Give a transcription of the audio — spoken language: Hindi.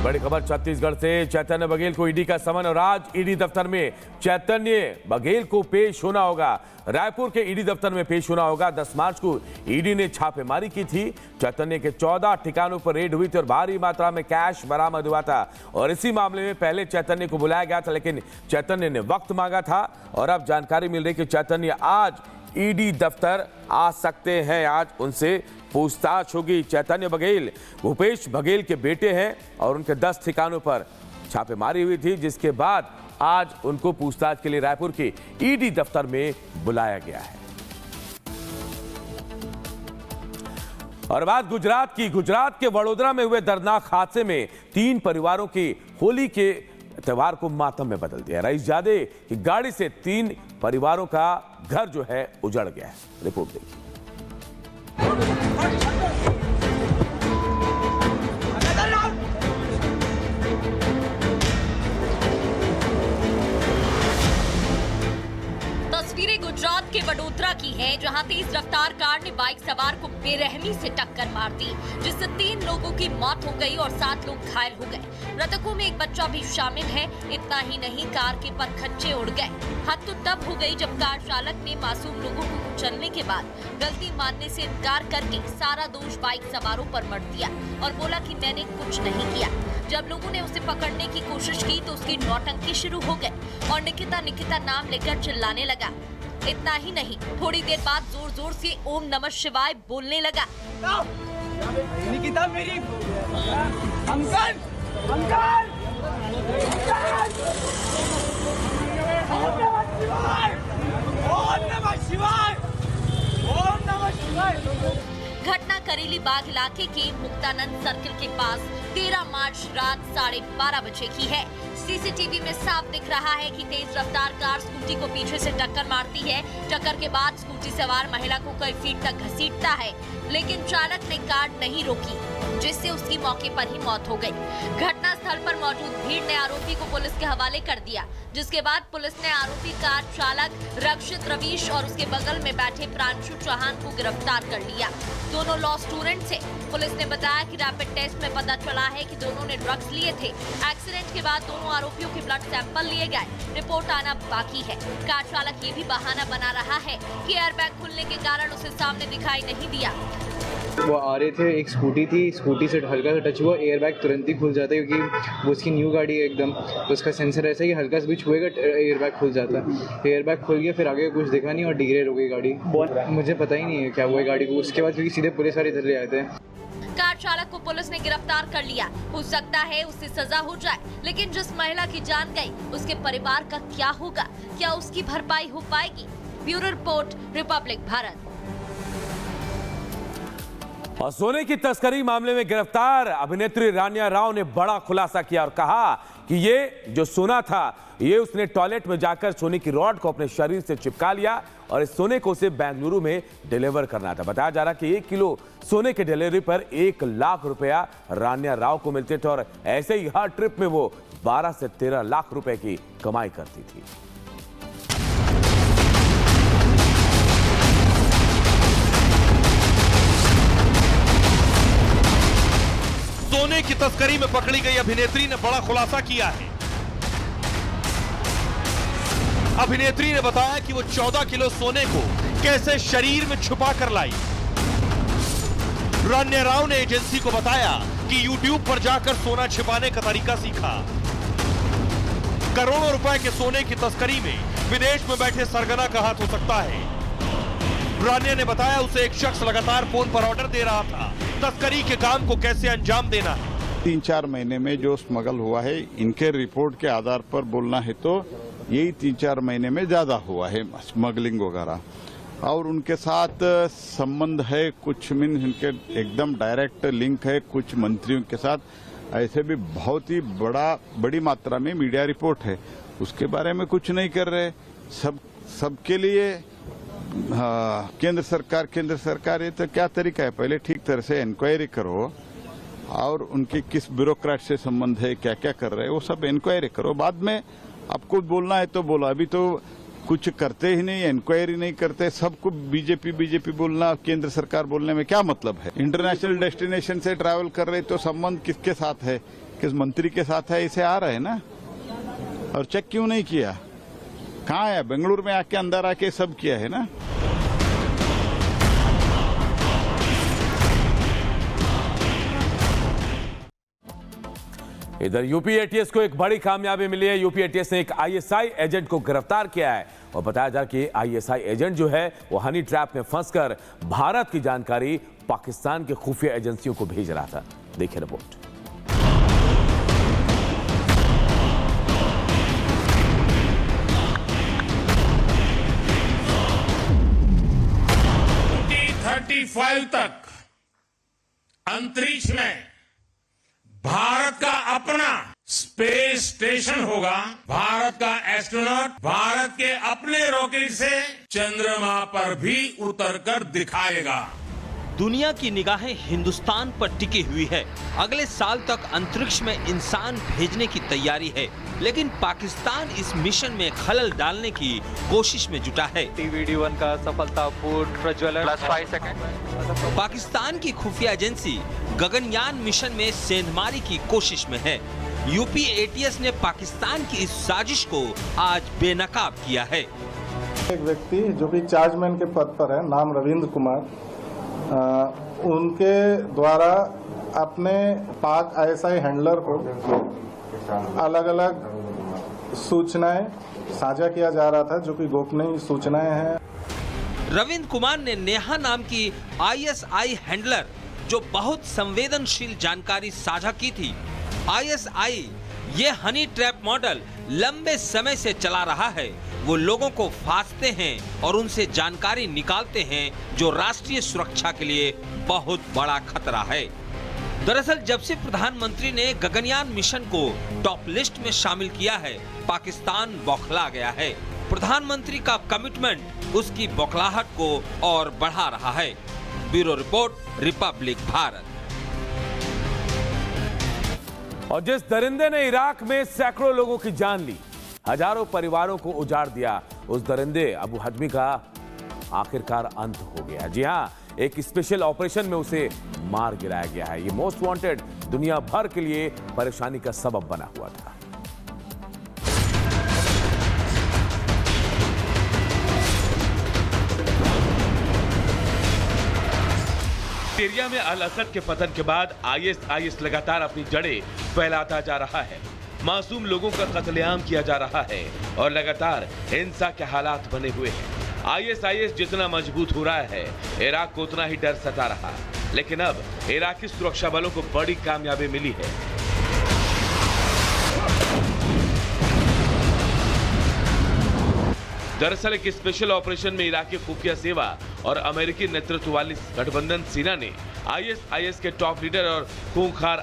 बड़ी खबर छत्तीसगढ़ से। चैतन्य बघेल को ईडी का समन और आज ईडी दफ्तर में चैतन्य बघेल को पेश होना होगा। रायपुर के ईडी दफ्तर में पेश होना होगा। 10 मार्च को ईडी ने छापेमारी की थी। चैतन्य के 14 ठिकानों पर रेड हुई थी और भारी मात्रा में कैश बरामद हुआ था। और इसी मामले में पहले चैतन्य को बुलाया गया था, लेकिन चैतन्य ने वक्त मांगा था। और अब जानकारी मिल रही कि चैतन्य आज ईडी दफ्तर आ सकते हैं। आज उनसे पूछताछ होगी। चैतन्य बघेल भूपेश बघेल के बेटे हैं और उनके 10 ठिकानों पर छापेमारी हुई थी, जिसके बाद आज उनको पूछताछ के लिए रायपुर के ईडी दफ्तर में बुलाया गया है। और बात गुजरात की। गुजरात के वडोदरा में हुए दर्दनाक हादसे में 3 परिवारों की होली के त्योहार को मातम में बदल दिया। रईसजादे की गाड़ी से 3 परिवारों का घर जो है उजड़ गया है। रिपोर्ट देखिए। तस्वीरें गुजरात के वडोदरा की हैं, जहां तेज रफ्तार कार ने बाइक सवार को बेरहमी से टक्कर मार दी, जिससे 3 लोगों की मौत हो गई और 7 लोग घायल हो गए। मृतकों में एक बच्चा भी शामिल है। इतना ही नहीं, कार के परखच्चे उड़ गए। हद तो तब हो गई जब कार चालक ने मासूम लोगों को कुचलने के बाद गलती मानने से इनकार करके सारा दोष बाइक सवारों पर मढ़ दिया और बोला कि मैंने कुछ नहीं किया। जब लोगों ने उसे पकड़ने की कोशिश की तो उसकी नौटंकी शुरू हो गई और निकिता निकिता नाम लेकर चिल्लाने लगा। इतना ही नहीं, थोड़ी देर बाद जोर जोर से ओम नमः शिवाय बोलने लगा। निकिता मेरी अंकल अंकल ओम नमः शिवाय ओम नमः शिवाय ओम नमः शिवाय। घटना करेली बाग इलाके के मुक्तानंद सर्किल के पास 13 मार्च रात 12:30 बजे की है। सीसीटीवी में साफ दिख रहा है कि तेज रफ्तार कार स्कूटी को पीछे से टक्कर मारती है। टक्कर के बाद स्कूटी सवार महिला को कई फीट तक घसीटता है, लेकिन चालक ने कार नहीं रोकी, जिससे उसकी मौके पर ही मौत हो गई। घटना स्थल पर मौजूद भीड़ ने आरोपी को पुलिस के हवाले कर दिया, जिसके बाद पुलिस ने आरोपी कार चालक रक्षित रवीश और उसके बगल में बैठे प्रांशु चौहान को गिरफ्तार कर लिया। दोनों लॉ स्टूडेंट थे। पुलिस ने बताया कि रैपिड टेस्ट में पता चला है कि दोनों ने ड्रग्स लिए थे। एक्सीडेंट के बाद दोनों आरोपियों के ब्लड सैंपल लिए गए। रिपोर्ट आना बाकी है। कार चालक ये भी बहाना बना रहा है कि एयरबैग खुलने के कारण उसे सामने दिखाई नहीं दिया। वो आ रहे थे, एक स्कूटी थी, स्कूटी से हल्का सा टच हुआ, एयरबैग तुरंत ही खुल जाता है, क्योंकि वो उसकी न्यू गाड़ी है एकदम, उसका सेंसर ऐसा है कि हल्का सा भी छुएगा एयरबैग खुल जाता है। एयरबैग खुल गया, फिर आगे कुछ देखा नहीं और डिग्रेड हो गई गाड़ी। मुझे पता ही नहीं है क्या हुआ गाड़ी को। उसके बाद क्योंकि सीधे पुलिस वाले इधर ले आए थे। कार चालक को पुलिस ने गिरफ्तार कर लिया। हो सकता है उससे सजा हो जाए, लेकिन जिस महिला की जान गई उसके परिवार का क्या होगा? क्या उसकी भरपाई हो पाएगी? Bureau report, Republic Bharat. और सोने की तस्करी मामले में गिरफ्तार अभिनेत्री रानिया राव ने बड़ा खुलासा किया और कहा कि ये जो सोना था, ये उसने टॉयलेट में जाकर सोने की रॉड को अपने शरीर से चिपका लिया और इस सोने को उसे बेंगलुरु में डिलीवर करना था। बताया जा रहा कि 1 किलो सोने के डिलीवरी पर 1 लाख रुपया रानिया राव को मिलते थे और ऐसे ही हर ट्रिप में वो 12 से 13 लाख रुपए की कमाई करती थी। सोने की तस्करी में पकड़ी गई अभिनेत्री ने बड़ा खुलासा किया है। अभिनेत्री ने बताया कि वो 14 किलो सोने को कैसे शरीर में छुपा कर लाई। रानिया राव ने एजेंसी को बताया कि YouTube पर जाकर सोना छिपाने का तरीका सीखा। करोड़ों रुपए के सोने की तस्करी में विदेश में बैठे सरगना का हाथ हो सकता है। रानिया ने बताया उसे एक शख्स लगातार फोन पर ऑर्डर दे रहा था तस्करी के काम को कैसे अंजाम देना है। 3-4 महीने में जो स्मगल हुआ है, इनके रिपोर्ट के आधार पर बोलना है तो यही 3-4 महीने में ज्यादा हुआ है स्मगलिंग वगैरह। और उनके साथ संबंध है, कुछ मीन इनके एकदम डायरेक्ट लिंक है कुछ मंत्रियों के साथ। ऐसे भी बहुत ही बड़ी मात्रा में मीडिया रिपोर्ट है, उसके बारे में कुछ नहीं कर रहे। सबके लिए केंद्र सरकार ये तो क्या तरीका है? पहले ठीक तरह से इंक्वायरी करो और उनके किस ब्यूरोक्रेट से संबंध है, क्या क्या कर रहे हैं, वो सब इंक्वायरी करो। बाद में आपको बोलना है तो बोलो। अभी तो कुछ करते ही नहीं, इंक्वायरी नहीं करते, सबको बीजेपी बोलना, केंद्र सरकार बोलने में क्या मतलब है? इंटरनेशनल डेस्टिनेशन से ट्रैवल कर रहे तो संबंध किसके साथ है? किस मंत्री के साथ है इसे आ रहे हैं ना, और चेक क्यों नहीं किया? कहाँ है? बेंगलुरु में आके अंदर आके सब किया है ना। इधर यूपी एटीएस को एक बड़ी कामयाबी मिली है। यूपी एटीएस ने एक आईएसआई एजेंट को गिरफ्तार किया है और बताया जा कि आईएसआई एजेंट जो है वो हनी ट्रैप में फंसकर भारत की जानकारी पाकिस्तान के खुफिया एजेंसियों को भेज रहा था। देखिए रिपोर्ट। तक अंतरिक्ष में भारत का अपना स्पेस स्टेशन होगा। भारत का एस्ट्रोनॉट भारत के अपने रॉकेट से चंद्रमा पर भी उतरकर दिखाएगा। दुनिया की निगाहें हिंदुस्तान पर टिकी हुई है। अगले साल तक अंतरिक्ष में इंसान भेजने की तैयारी है, लेकिन पाकिस्तान इस मिशन में खलल डालने की कोशिश में जुटा है। TVD-1 का सफलतापूर्ण प्रज्वलन +5 सेकंड। पाकिस्तान की खुफिया एजेंसी गगनयान मिशन में सेंधमारी की कोशिश में है। यूपी एटीएस ने पाकिस्तान की इस साजिश को आज बेनकाब किया है। एक व्यक्ति जो कि चार्जमैन के पद पर है, नाम रविंद्र कुमार, उनके द्वारा अपने पाक आईएसआई हैंडलर को अलग अलग सूचनाएं साझा किया जा रहा था, जो कि गोपनीय सूचनाएं हैं। रविंद्र कुमार ने नेहा नाम की आईएसआई हैंडलर जो बहुत संवेदनशील जानकारी साझा की थी। आईएसआई ये हनी ट्रैप मॉडल लंबे समय से चला रहा है। वो लोगों को फांसते हैं और उनसे जानकारी निकालते हैं, जो राष्ट्रीय सुरक्षा के लिए बहुत बड़ा खतरा है। दरअसल जब से प्रधानमंत्री ने गगनयान मिशन को टॉप लिस्ट में शामिल किया है, पाकिस्तान बौखला गया है। प्रधानमंत्री का कमिटमेंट उसकी बौखलाहट को और बढ़ा रहा है। Bureau report, Republic Bharat. और जिस दरिंदे ने इराक में सैकड़ों लोगों की जान ली, हजारों परिवारों को उजाड़ दिया, उस दरिंदे अबू हजमी का आखिरकार अंत हो गया। जी हां, एक स्पेशल ऑपरेशन में उसे मार गिराया गया है। ये मोस्ट वांटेड दुनिया भर के लिए परेशानी का सबब बना हुआ था। सीरिया में अल असद के पतन के बाद आईएसआईएस लगातार अपनी जड़ें फैलाता जा रहा है। मासूम लोगों का कत्लेआम किया जा रहा है और लगातार हिंसा के हालात बने हुए हैं। आईएसआईएस जितना मजबूत हो रहा है, इराक को उतना ही डर सता रहा। लेकिन अब इराकी सुरक्षा बलों को बड़ी कामयाबी मिली है। दरअसल एक स्पेशल ऑपरेशन में इराकी खुफिया सेवा और अमेरिकी नेतृत्व वाली गठबंधन सेना ने आईएसआईएस के टॉप लीडर और खूंखार